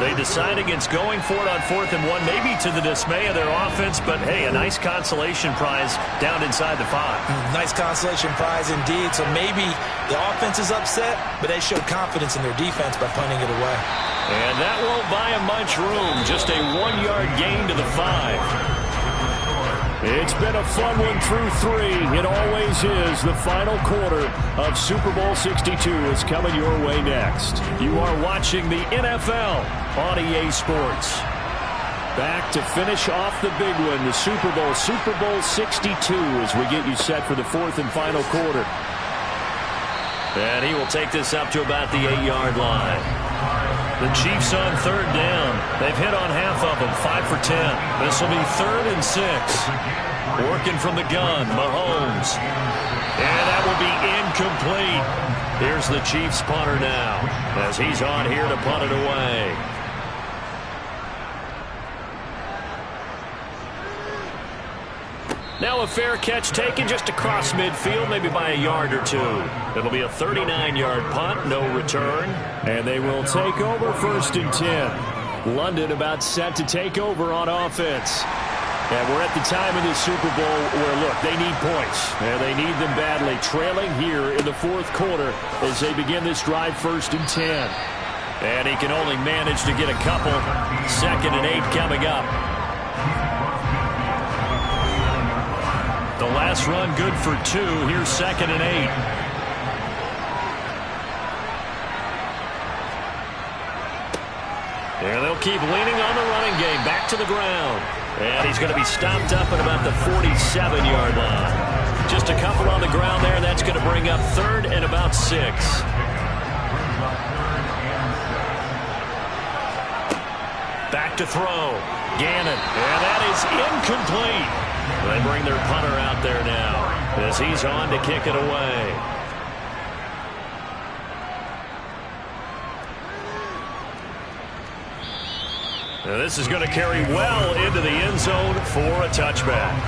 They decide against going for it on 4th and 1, maybe to the dismay of their offense, but hey, a nice consolation prize down inside the 5. Nice consolation prize indeed. So maybe the offense is upset, but they showed confidence in their defense by punting it away. And that won't buy them much room. Just a 1-yard gain to the 5. It's been a fun one through 3. It always is. The final quarter of Super Bowl 62 is coming your way next. You are watching the NFL on EA Sports. Back to finish off the big one, the Super Bowl 62, as we get you set for the 4th and final quarter. And he will take this up to about the 8-yard line. The Chiefs on 3rd down. They've hit on half of them, 5 for 10. This will be 3rd and 6. Working from the gun, Mahomes. And that will be incomplete. Here's the Chiefs punter now as he's on here to punt it away. Now a fair catch taken just across midfield, maybe by a yard or two. It'll be a 39-yard punt, no return. And they will take over 1st and 10. London about set to take over on offense. And we're at the time of the Super Bowl where, look, they need points. And they need them badly. Trailing here in the 4th quarter as they begin this drive, 1st and 10. And he can only manage to get a couple. 2nd and 8 coming up. The last run good for 2. Here's 2nd and 8. And they'll keep leaning on the running game. Back to the ground. And he's going to be stopped up at about the 47-yard line. Just a couple on the ground there. That's going to bring up 3rd and about 6. Back to throw. Gannon. And that is incomplete. They bring their punter out there now as he's on to kick it away. Now this is going to carry well into the end zone for a touchback.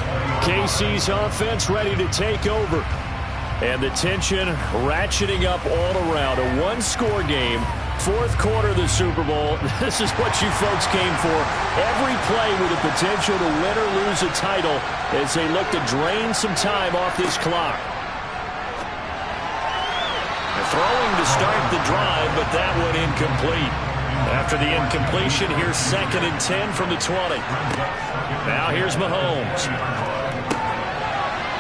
KC's offense ready to take over. And the tension ratcheting up all around. A one-score game. 4th quarter of the Super Bowl. This is what you folks came for. Every play with the potential to win or lose a title as they look to drain some time off this clock. Throwing to start the drive, but that one incomplete. After the incompletion, here's 2nd and 10 from the 20. Now here's Mahomes.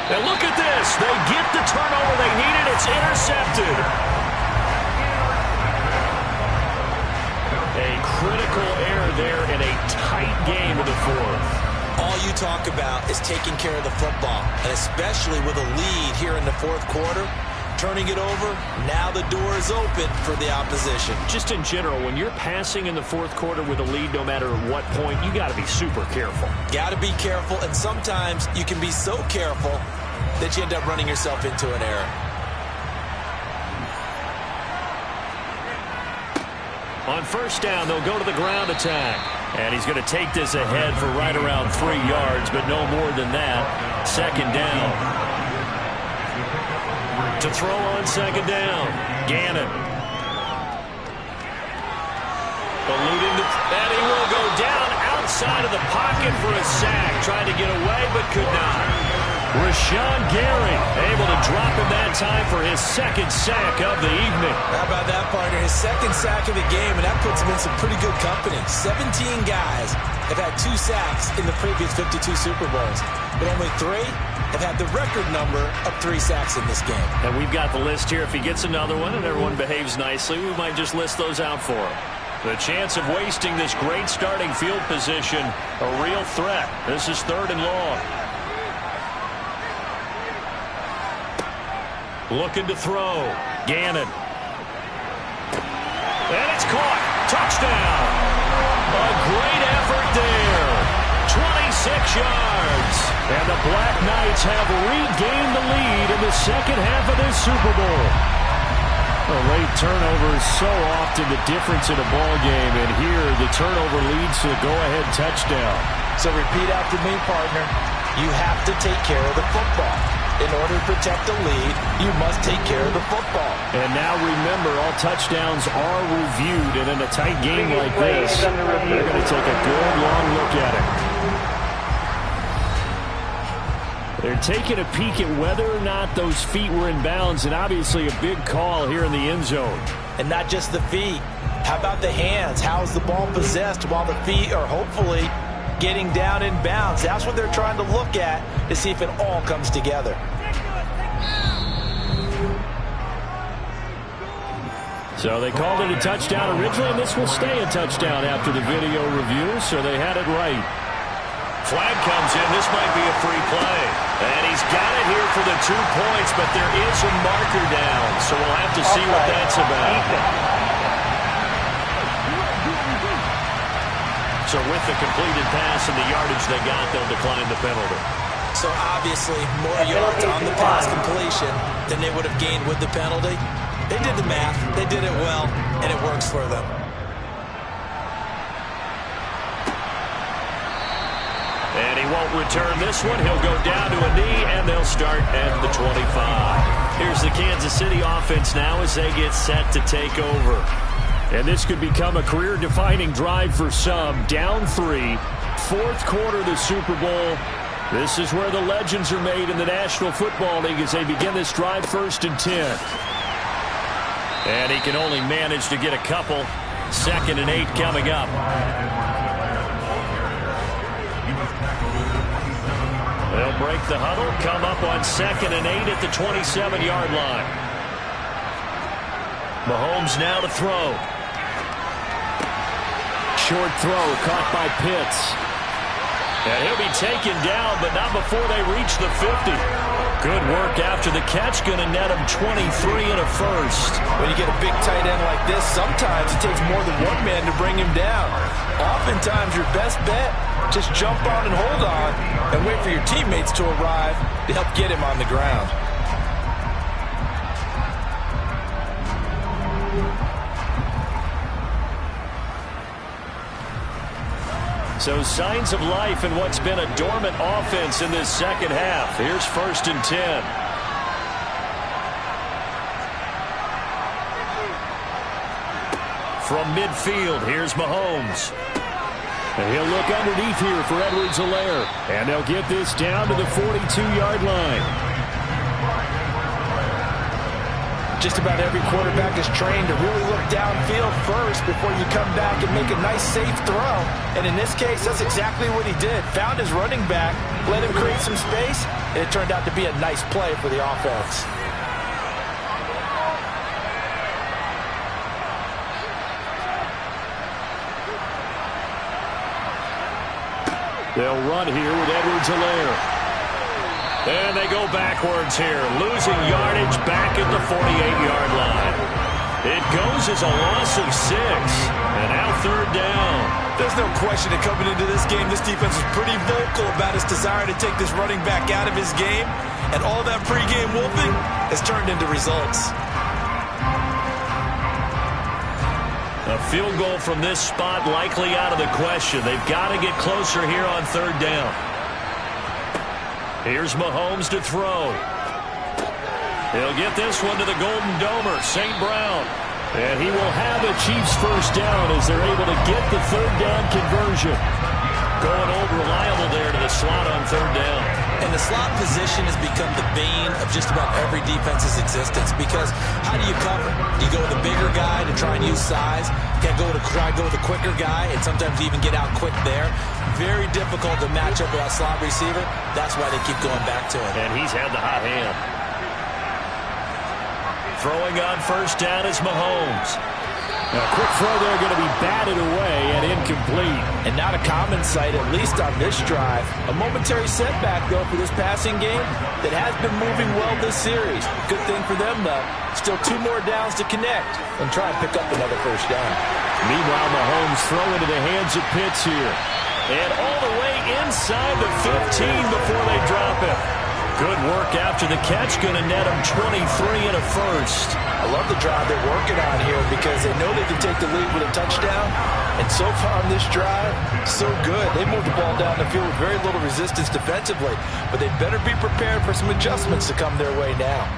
And look at this. They get the turnover they needed. It's intercepted. A critical error there in a tight game of the 4th. All you talk about is taking care of the football, and especially with a lead here in the 4th quarter. Turning it over, now the door is open for the opposition. Just in general, when you're passing in the 4th quarter with a lead, no matter what point, you got to be super careful. Got to be careful, and sometimes you can be so careful that you end up running yourself into an error. On 1st down, they'll go to the ground attack. And he's going to take this ahead for right around 3 yards, but no more than that. 2nd down. To throw on 2nd down, Gannon. Alluding to, and he will go down outside of the pocket for a sack. Tried to get away, but could not. Rashawn Gary able to drop him that time for his second sack of the evening. How about that, partner? His second sack of the game, and that puts him in some pretty good company. 17 guys have had 2 sacks in the previous 52 Super Bowls, but only 3 have had the record number of 3 sacks in this game. And we've got the list here. If he gets another one and everyone behaves nicely, we might just list those out for him. The chance of wasting this great starting field position, a real threat. This is 3rd and long. Looking to throw. Gannon. And it's caught. Touchdown. A great effort there. 26 yards. And the BlackKnights have regained the lead in the second half of this Super Bowl. A late turnover is so often the difference in a ball game, and here the turnover leads to a go-ahead touchdown. So repeat after me, partner. You have to take care of the football. In order to protect the lead, you must take care of the football. And now remember, all touchdowns are reviewed, and in a tight game like this, they're going to take a good long look at it. They're taking a peek at whether or not those feet were in bounds, and obviously a big call here in the end zone. And not just the feet. How about the hands? How's the ball possessed while the feet are hopefully getting down in bounds? That's what they're trying to look at to see if it all comes together. So they called it a touchdown originally, and this will stay a touchdown after the video review, so they had it right. Flag comes in. This might be a free play. And he's got it here for the 2 points, but there is a marker down, so we'll have to see what that's about. So with the completed pass and the yardage they got, they'll decline the penalty. So obviously more yards on the pass completion than they would have gained with the penalty. They did the math, they did it well, and it works for them. And he won't return this one. He'll go down to a knee, and they'll start at the 25. Here's the Kansas City offense now as they get set to take over. And this could become a career-defining drive for some. Down 3, 4th quarter of the Super Bowl. This is where the legends are made in the National Football League as they begin this drive 1st and 10. And he can only manage to get a couple. 2nd and 8 coming up. They'll break the huddle, come up on 2nd and 8 at the 27-yard line. Mahomes now to throw. Short throw caught by Pitts. And he'll be taken down, but not before they reach the 50. Good work after the catch, going to net him 23 and a first. When you get a big tight end like this, sometimes it takes more than one man to bring him down. Oftentimes, your best bet, just jump on and hold on and wait for your teammates to arrive to help get him on the ground. So signs of life in what's been a dormant offense in this second half. Here's 1st and 10. From midfield, here's Mahomes. And he'll look underneath here for Edwards-Helaire. And they'll get this down to the 42-yard line. Just about every quarterback is trained to really look downfield first before you come back and make a nice, safe throw. And in this case, that's exactly what he did. Found his running back, let him create some space, and it turned out to be a nice play for the offense. They'll run here with Edwards-Helaire. And they go backwards here, losing yardage back at the 48-yard line. It goes as a loss of 6, and now 3rd down. There's no question that coming into this game, this defense was pretty vocal about its desire to take this running back out of his game, and all that pregame wolfing has turned into results. A field goal from this spot likely out of the question. They've got to get closer here on 3rd down. Here's Mahomes to throw. He'll get this one to the Golden Domer, St. Brown. And he will have a Chiefs first down as they're able to get the 3rd down conversion. Going old reliable there to the slot on third down. And the slot position has become the bane of just about every defense's existence, because how do you cover? Do you go with a bigger guy to try and use size? Can't try to go with a quicker guy and sometimes even get out quick there. Very difficult to match up with that slot receiver. That's why they keep going back to him. And he's had the hot hand. Throwing on first down is Mahomes. A quick throw there going to be batted away and incomplete. And not a common sight, at least on this drive. A momentary setback, though, for this passing game that has been moving well this series. Good thing for them, though. Still 2 more downs to connect and try and pick up another first down. Meanwhile, Mahomes throw into the hands of Pitts here. And all the way inside the 15 before they drop it. Good work after the catch. Going to net them 23 and a first. I love the drive they're working on here because they know they can take the lead with a touchdown. And so far on this drive, so good. They moved the ball down the field with very little resistance defensively. But they better be prepared for some adjustments to come their way now.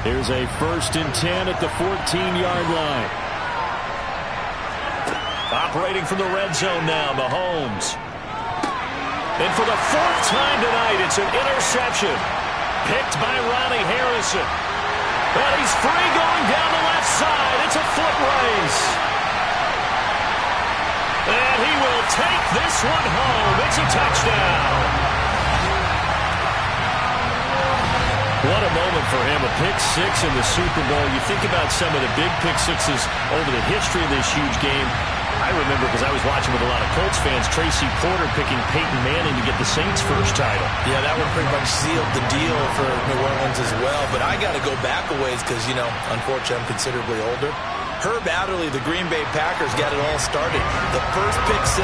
Here's a 1st and 10 at the 14-yard line. Operating from the red zone now, Mahomes. And for the 4th time tonight, it's an interception. Picked by Ronnie Harrison. And he's free going down the left side. It's a foot race. And he will take this one home. It's a touchdown. What a moment for him. A pick 6 in the Super Bowl. You think about some of the big pick 6s over the history of this huge game. I remember, because I was watching with a lot of Colts fans, Tracy Porter picking Peyton Manning to get the Saints' first title. Yeah, that one pretty much sealed the deal for New Orleans as well. But I got to go back a ways because, you know, unfortunately I'm considerably older. Herb Adderley, the Green Bay Packers, got it all started. The first pick 6,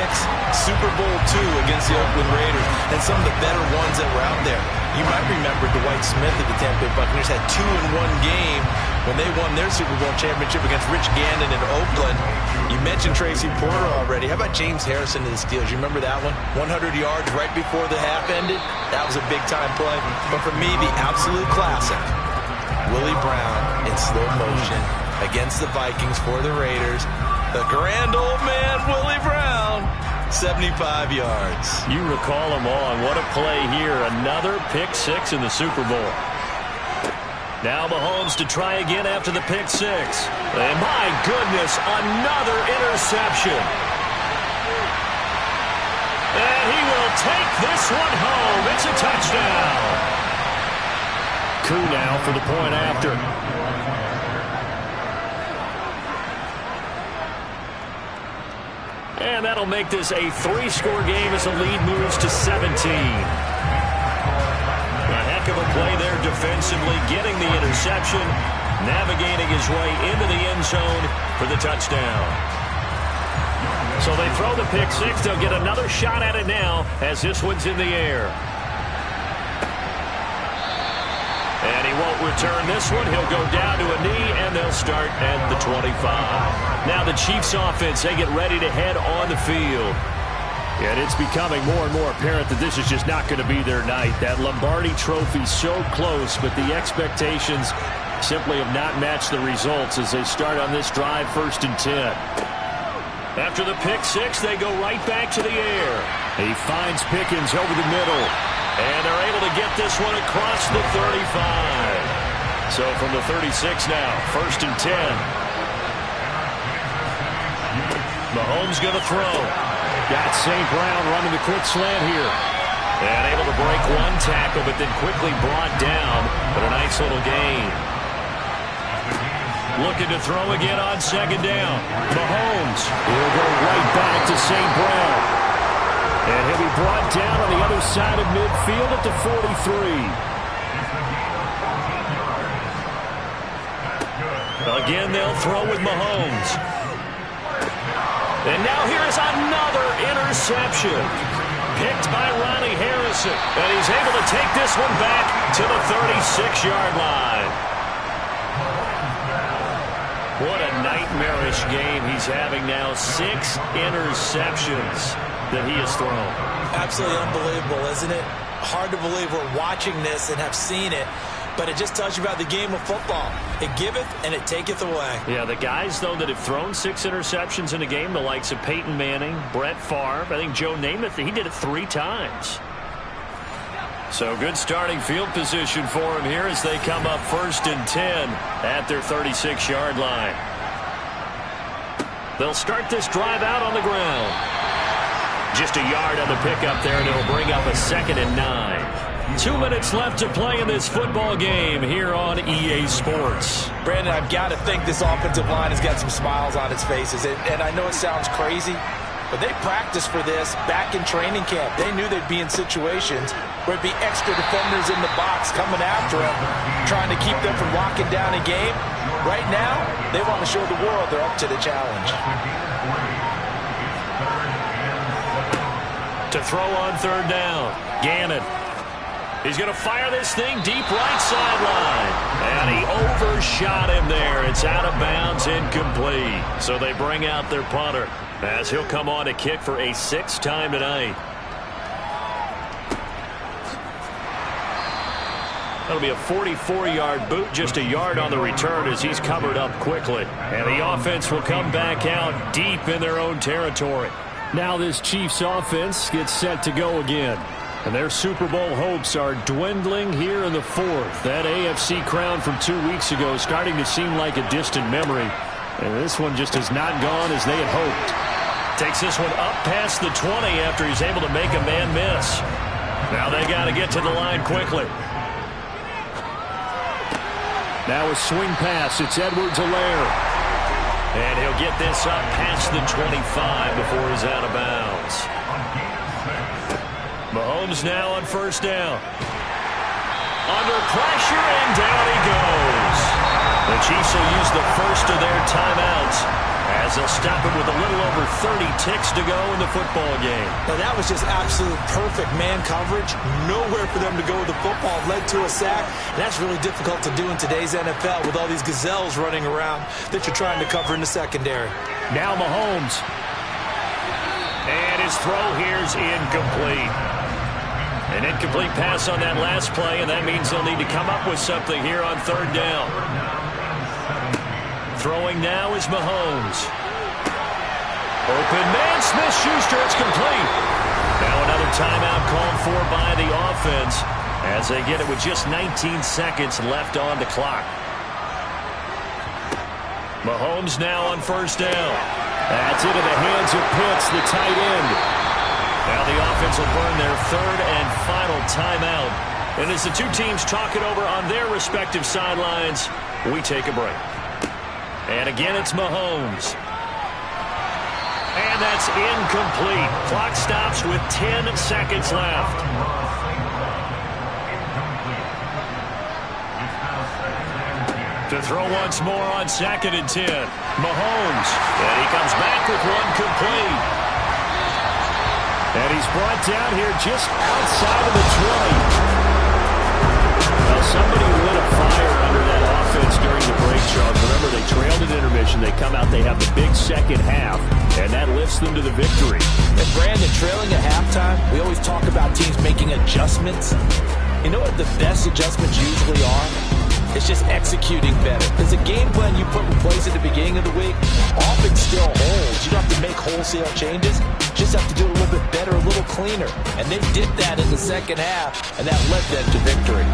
Super Bowl II against the Oakland Raiders, and some of the better ones that were out there. You might remember Dwight Smith of the Tampa Bay Buccaneers had 2 in one game when they won their Super Bowl championship against Rich Gannon in Oakland. You mentioned Tracy Porter already. How about James Harrison to the Steelers? You remember that one? 100 yards right before the half ended. That was a big-time play. But for me, the absolute classic, Willie Brown in slow motion against the Vikings for the Raiders. The grand old man, Willie Brown, 75 yards. You recall them all. What a play here. Another pick 6 in the Super Bowl. Now Mahomes to try again after the pick 6. And my goodness, another interception. And he will take this one home. It's a touchdown. Coup now for the point after. And that'll make this a 3-score game as the lead moves to 17. A heck of a play there defensively, getting the interception, navigating his way into the end zone for the touchdown. So they throw the pick 6. They'll get another shot at it now as this one's in the air. And he won't return this one. He'll go down to a knee, and they'll start at the 25. Now the Chiefs offense, they get ready to head on the field. And it's becoming more and more apparent that this is just not going to be their night. That Lombardi trophy so close, but the expectations simply have not matched the results as they start on this drive, 1st and 10. After the pick 6, they go right back to the air. He finds Pickens over the middle. And they're able to get this one across the 35. So from the 36 now, 1st and 10. Mahomes going to throw. Got St. Brown running the quick slant here. And able to break one tackle, but then quickly brought down. But a nice little gain. Looking to throw again on 2nd down. Mahomes will go right back to St. Brown. And he'll be brought down on the other side of midfield at the 43. Again, they'll throw with Mahomes. And now here's another interception. Picked by Ronnie Harrison. And he's able to take this one back to the 36-yard line. What a nightmarish game he's having now. 6 interceptions that he has thrown. Absolutely unbelievable, isn't it? Hard to believe we're watching this and have seen it. but it just tells you about the game of football. It giveth and it taketh away. Yeah, the guys, though, that have thrown 6 interceptions in a game, the likes of Peyton Manning, Brett Favre, I think Joe Namath, he did it 3 times. So good starting field position for him here as they come up 1st and 10 at their 36-yard line. They'll start this drive out on the ground. Just a yard on the pickup there, and it'll bring up a 2nd and 9. 2 minutes left to play in this football game here on EA Sports. Brandon, I've got to think this offensive line has got some smiles on its faces. And I know it sounds crazy, but they practiced for this back in training camp. They knew they'd be in situations where it'd be extra defenders in the box coming after them, trying to keep them from locking down a game. Right now, they want to show the world they're up to the challenge. To throw on 3rd down, Gannon. He's going to fire this thing deep right sideline. And he overshot him there. It's out of bounds, incomplete. So they bring out their punter as he'll come on to kick for a 6th time tonight. That'll be a 44-yard boot, just a yard on the return as he's covered up quickly. And the offense will come back out deep in their own territory. Now this Chiefs offense gets set to go again. And their Super Bowl hopes are dwindling here in the 4th. That AFC crown from 2 weeks ago starting to seem like a distant memory. And this one just has not gone as they had hoped. Takes this one up past the 20 after he's able to make a man miss. Now they got to get to the line quickly. Now a swing pass. It's Edwards-Helaire. And he'll get this up past the 25 before he's out of bounds. Mahomes now on 1st down. Under pressure, and down he goes. The Chiefs will use the first of their timeouts as they'll stop it with a little over 30 ticks to go in the football game. Now that was just absolute perfect man coverage. Nowhere for them to go with the football. Led to a sack. And that's really difficult to do in today's NFL with all these gazelles running around that you're trying to cover in the secondary. Now Mahomes. And his throw here's incomplete. An incomplete pass on that last play, and that means they'll need to come up with something here on 3rd down. Throwing now is Mahomes. Open man, Smith-Schuster, it's complete. Now another timeout called for by the offense as they get it with just 19 seconds left on the clock. Mahomes now on 1st down. That's into the hands of Pitts, the tight end. Now the offense will burn their 3rd and final timeout. And as the two teams talk it over on their respective sidelines, we take a break. And again, it's Mahomes. And that's incomplete. Clock stops with 10 seconds left. To throw once more on 2nd and 10. Mahomes. And he comes back with one complete. And he's brought down here just outside of the 20. Well, somebody lit a fire under that offense during the break, Charles. Remember, they trailed at intermission. They come out, they have the big second half, and that lifts them to the victory. And Brandon, trailing at halftime, we always talk about teams making adjustments. You know what the best adjustments usually are? It's just executing better. Because the game plan you put in place at the beginning of the week often still holds. You don't have to make wholesale changes. You just have to do it a little bit better, a little cleaner. And they did that in the second half, and that led them to victory.